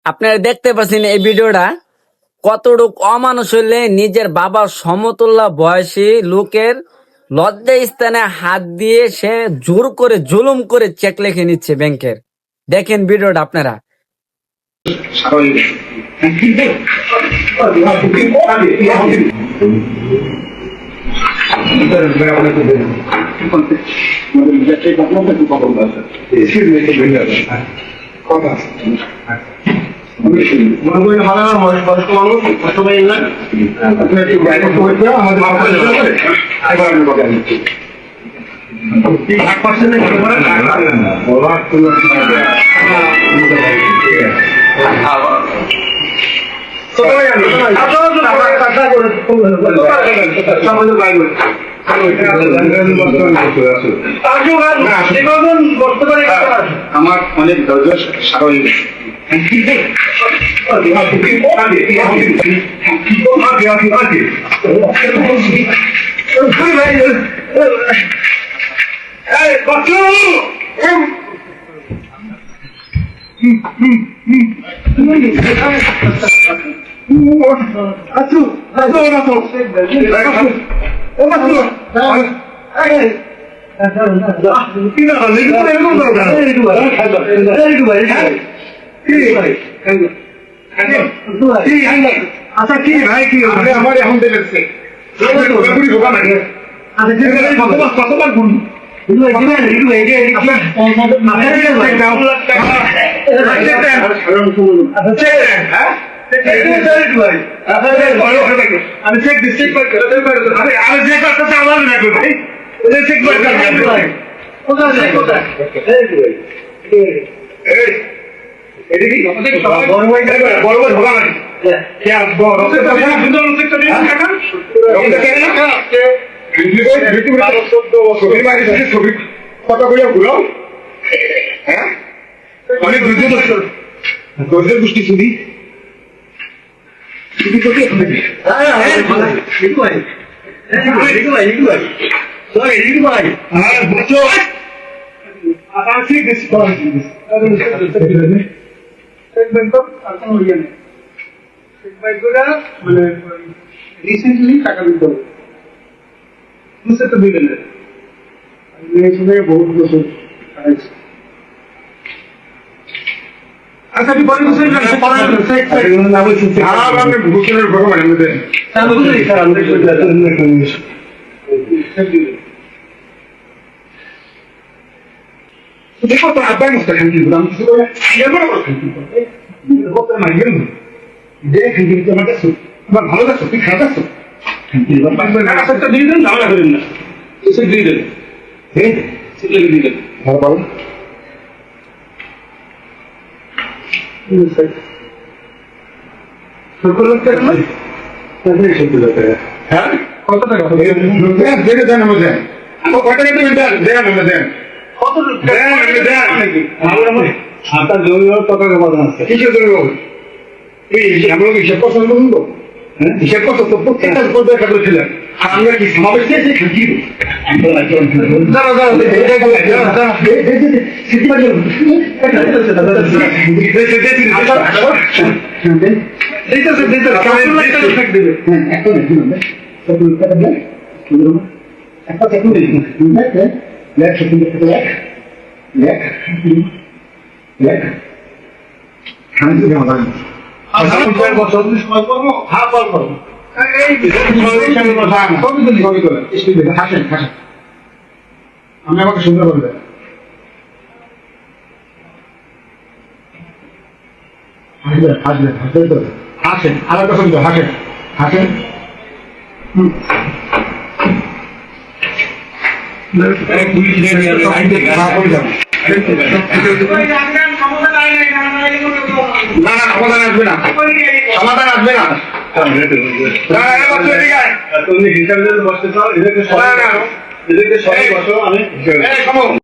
আপনারা দেখতে পাচ্ছেন এই ভিডিওটা কতটুক অমানুষ হইলে নিজের বাবার সমতুল্য বয়সী লোকের লজ্জা স্থানে হাত দিয়ে সে জোর করে জুলুম করে চেক লিখে নিচ্ছে ব্যাংকের। দেখেন ভিডিওটা আপনারা। আমার অনেক ধৈর্য স্বাভাবিক আচ্ছা কি ভাই কি আমার এখন দেখছে কতবার গুণ আমি চেক দিচ্ছি আমার না ভাই চেক ছবি কথা বলে ঘুরো হ্যাঁ অনেক ধৈর্য গোষ্ঠী শুধু মানে রিসেন্টলি টাকা দিতে হবে তো দিলেন বহুত বছর আচ্ছা দেখো তো আব্বাই মুস্তা খান কি বললাম আমার ভালো লাগছো তুই খারাপ লাগছো দিয়ে দেন ঝামেলা করেন না দিয়ে দেন দিয়ে দেন ভালো পাবো হ্যাঁ কত টাকা দেখে দেন আমাদের কত টাকা দেন দেন আপনার জমি টাকা কথা আছে কিসের জমি আমরা হিসাব কথা বলবো হিসাব কথা তো প্রত্যেকটা দেখা করেছিলেন আমরা কি সমাবেশ দিয়েছি কি আমি আমাকে সুন্দর বলবেন হাসবেন হাসেন আর একটা সুন্দর হাসেন হাসেন না না সমাধান আসবে না সমাধান আসবে না তুমি হিসাবে বসতে চাও এদেরকে সবাই বসো আমি